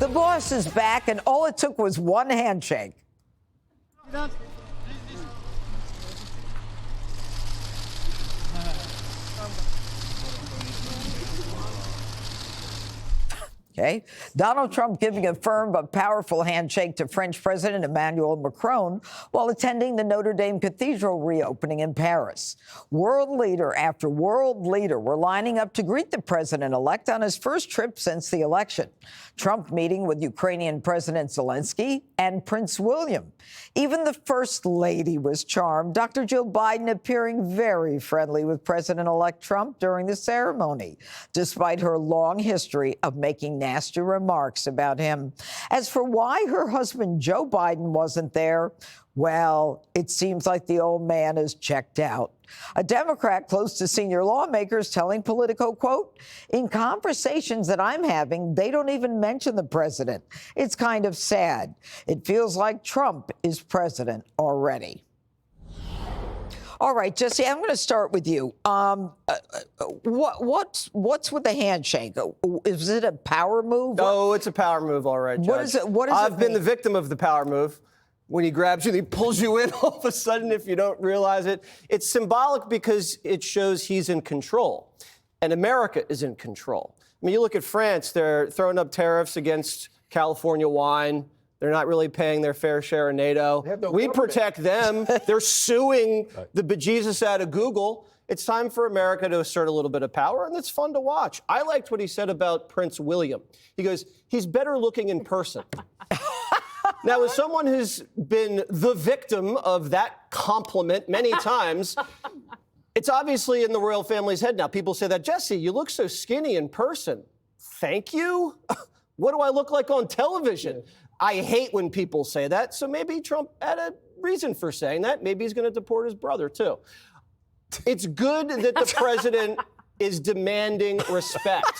The boss is back, and all it took was one handshake. Okay. Donald Trump giving a firm but powerful handshake to French President Emmanuel Macron while attending the Notre Dame Cathedral reopening in Paris. World leader after world leader were lining up to greet the president-elect on his first trip since the election. Trump meeting with Ukrainian President Zelensky and Prince William. Even the First Lady was charmed, Dr. Jill Biden appearing very friendly with President-elect Trump during the ceremony, despite her long history of making nasty remarks about him. As for why her husband Joe Biden wasn't there, well, it seems like the old man is checked out. A Democrat close to senior lawmakers telling Politico, quote, "In conversations that I'm having, they don't even mention the president. It's kind of sad. It feels like Trump is president already." All right, Jesse, I'm going to start with you. What's with the handshake? Is it a power move? Oh, it's a power move, all right, Judge. What is it? I've been the victim of the power move. When he grabs you, he pulls you in all of a sudden if you don't realize it. It's symbolic because it shows he's in control, and America is in control. I mean, you look at France, they're throwing up tariffs against California wine. They're not really paying their fair share of NATO. We protect them. They're suing the bejesus out of Google. It's time for America to assert a little bit of power, and it's fun to watch. I liked what he said about Prince William. He goes, he's better looking in person. Now, as someone who's been the victim of that compliment many times, it's obviously in the royal family's head now. People say that, Jesse, you look so skinny in person. Thank you? What do I look like on television? I hate when people say that, so maybe Trump had a reason for saying that. Maybe he's going to deport his brother, too. It's good that the president is demanding respect,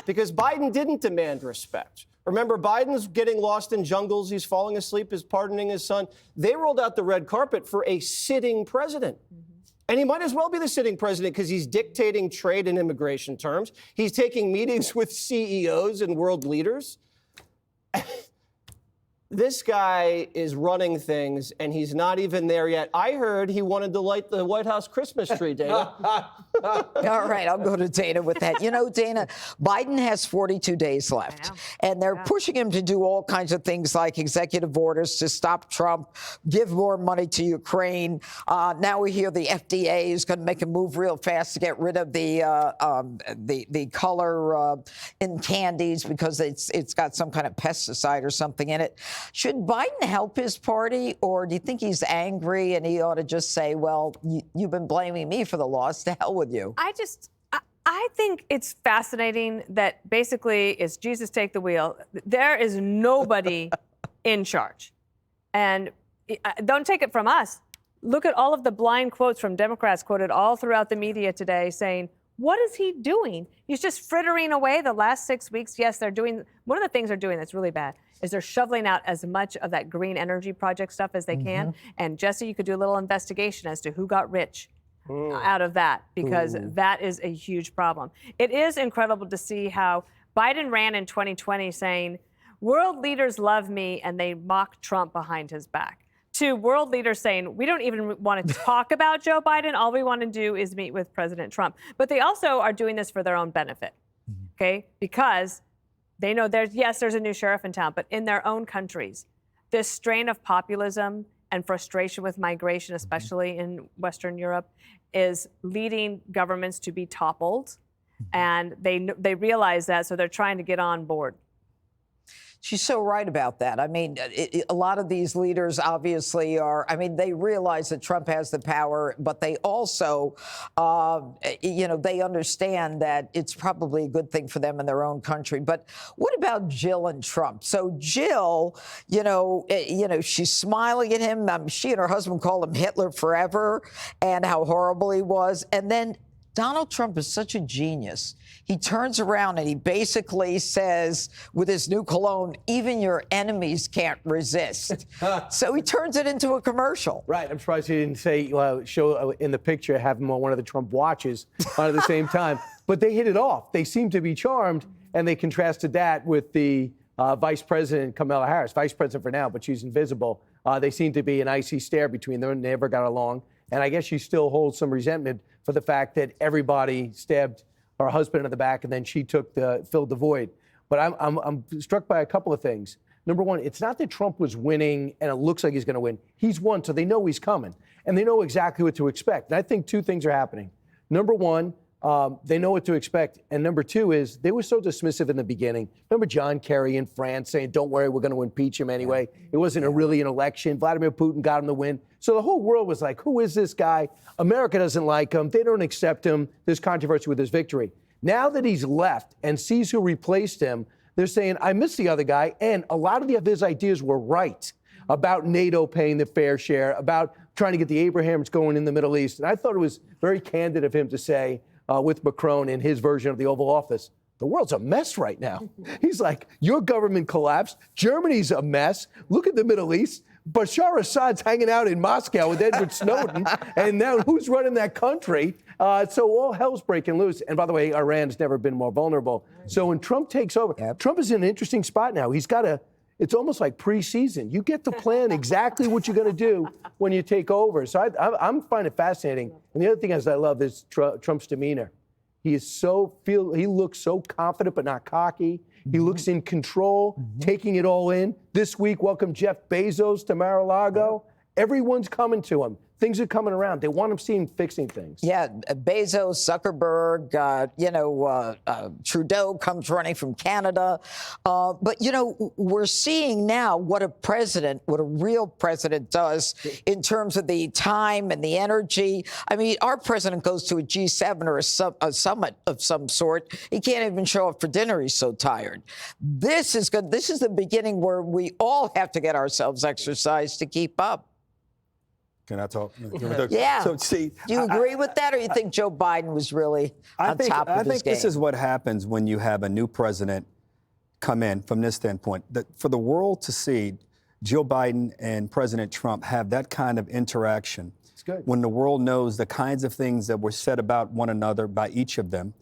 because Biden didn't demand respect. Remember, Biden's getting lost in jungles. He's falling asleep. He's pardoning his son. They rolled out the red carpet for a sitting president. And he might as well be the sitting president because he's dictating trade and immigration terms. He's taking meetings with CEOs and world leaders. This guy is running things, and he's not even there yet. I heard he wanted to light the White House Christmas tree, Dana. All right, I'll go to Dana with that. You know, Dana, Biden has 42 days left, and they're pushing him to do all kinds of things like executive orders to stop Trump, give more money to Ukraine. Now we hear the FDA is going to make a move real fast to get rid of the color in candies because it's got some kind of pesticide or something in it. Should Biden help his party, or do you think he's angry and he ought to just say, well, you've been blaming me for the loss, to hell with you? I think it's fascinating that basically it's Jesus take the wheel. There is nobody in charge. And don't take it from us. Look at all of the blind quotes from Democrats quoted all throughout the media today saying, what is he doing? He's just frittering away the last 6 weeks. Yes, they're doing, one of the things they're doing that's really bad is they're shoveling out as much of that green energy project stuff as they can. And Jesse, you could do a little investigation as to who got rich out of that, because that is a huge problem. It is incredible to see how Biden ran in 2020 saying, world leaders love me, and they mock Trump behind his back. To world leaders saying, we don't even want to talk about Joe Biden. All we want to do is meet with President Trump. But they also are doing this for their own benefit, okay? Because they know there's a new sheriff in town, but in their own countries, this strain of populism and frustration with migration, especially in Western Europe, is leading governments to be toppled. And they realize that, so they're trying to get on board. She's so right about that. I mean, a lot of these leaders obviously are, I mean, they realize that Trump has the power, but they also, they understand that it's probably a good thing for them in their own country. But what about Jill and Trump? So Jill, she's smiling at him. She and her husband call him Hitler forever and how horrible he was. And then Donald Trump is such a genius. He turns around and he basically says, with his new cologne, even your enemies can't resist. So he turns it into a commercial. Right. I'm surprised he didn't say, show in the picture, have him on one of the Trump watches on at the same time. But they hit it off. They seem to be charmed, and they contrasted that with the Vice President Kamala Harris, Vice President for now, but she's invisible. They seem to be an icy stare between them, and they never got along. And I guess she still holds some resentment for the fact that everybody stabbed her husband in the back, and then she filled the void. But I'm struck by a couple of things. Number one, it's not that Trump was winning and it looks like he's going to win. He's won, so they know he's coming, and they know exactly what to expect. And I think two things are happening. Number one, they know what to expect. And number two is they were so dismissive in the beginning. Remember John Kerry in France saying, don't worry, we're going to impeach him anyway. It wasn't really an election. Vladimir Putin got him the win. So the whole world was like, who is this guy? America doesn't like him. They don't accept him. There's controversy with his victory. Now that he's left and sees who replaced him, they're saying, I miss the other guy. And a lot of his ideas were right about NATO paying the fair share, about trying to get the Abrahams going in the Middle East. And I thought it was very candid of him to say, with Macron in his version of the Oval Office, the world's a mess right now. He's like, your government collapsed. Germany's a mess. Look at the Middle East. Bashar Assad's hanging out in Moscow with Edward Snowden. And now who's running that country? So all hell's breaking loose. And by the way, Iran's never been more vulnerable. So when Trump takes over, Trump is in an interesting spot now. He's got it's almost like preseason. You get to plan exactly what you're going to do when you take over. So I'm finding it fascinating. And the other thing is I love is Trump's demeanor. He looks so confident but not cocky. He looks in control, taking it all in. This week, welcome Jeff Bezos to Mar-a-Lago. Everyone's coming to him. Things are coming around. They want him seen fixing things. Yeah, Bezos, Zuckerberg, Trudeau comes running from Canada. But, we're seeing now what a real president does in terms of the time and the energy. I mean, our president goes to a G7 or a summit of some sort. He can't even show up for dinner. He's so tired. This is good. This is the beginning where we all have to get ourselves exercise to keep up. Can I talk? Yeah. So, see, do you agree with that, or you think Joe Biden was really on top of his game? I think this is what happens when you have a new president come in from this standpoint. For the world to see Joe Biden and President Trump have that kind of interaction, it's good. When the world knows the kinds of things that were said about one another by each of them,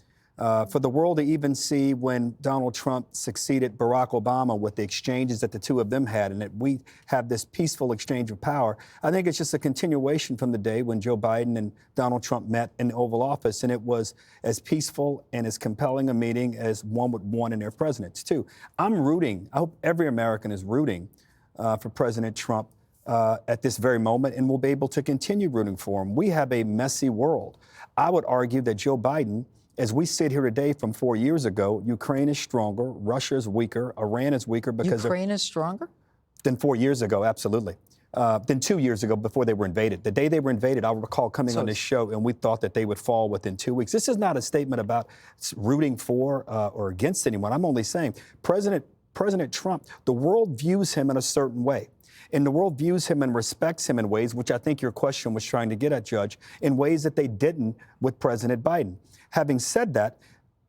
for the world to even see when Donald Trump succeeded Barack Obama with the exchanges that the two of them had, and that we have this peaceful exchange of power, I think it's just a continuation from the day when Joe Biden and Donald Trump met in the Oval Office, and it was as peaceful and as compelling a meeting as one would want in their presidents, too. I'm rooting, I hope every American is rooting for President Trump at this very moment, and will be able to continue rooting for him. We have a messy world. I would argue that Joe Biden, as we sit here today from 4 years ago, Ukraine is stronger, Russia is weaker, Iran is weaker because Ukraine is stronger? Than 4 years ago, absolutely. Than 2 years ago before they were invaded. The day they were invaded, I recall coming on this show and we thought that they would fall within 2 weeks. This is not a statement about rooting for or against anyone. I'm only saying President Trump, the world views him in a certain way. And the world views him and respects him in ways, which I think your question was trying to get at, Judge, in ways that they didn't with President Biden. Having said that,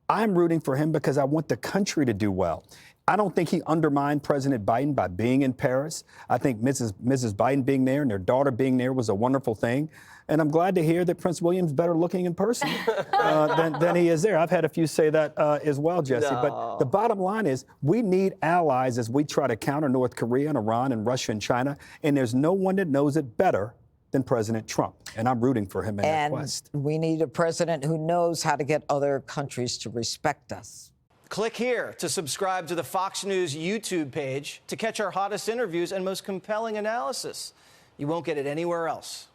I'm rooting for him because I want the country to do well. I don't think he undermined President Biden by being in Paris. I think Mrs. Biden being there and their daughter being there was a wonderful thing. And I'm glad to hear that Prince William's better looking in person than he is there. I've had a few say that as well, Jesse. No. But the bottom line is we need allies as we try to counter North Korea and Iran and Russia and China. And there's no one that knows it better than President Trump. And I'm rooting for him in that quest. And we need a president who knows how to get other countries to respect us. Click here to subscribe to the Fox News YouTube page to catch our hottest interviews and most compelling analysis. You won't get it anywhere else.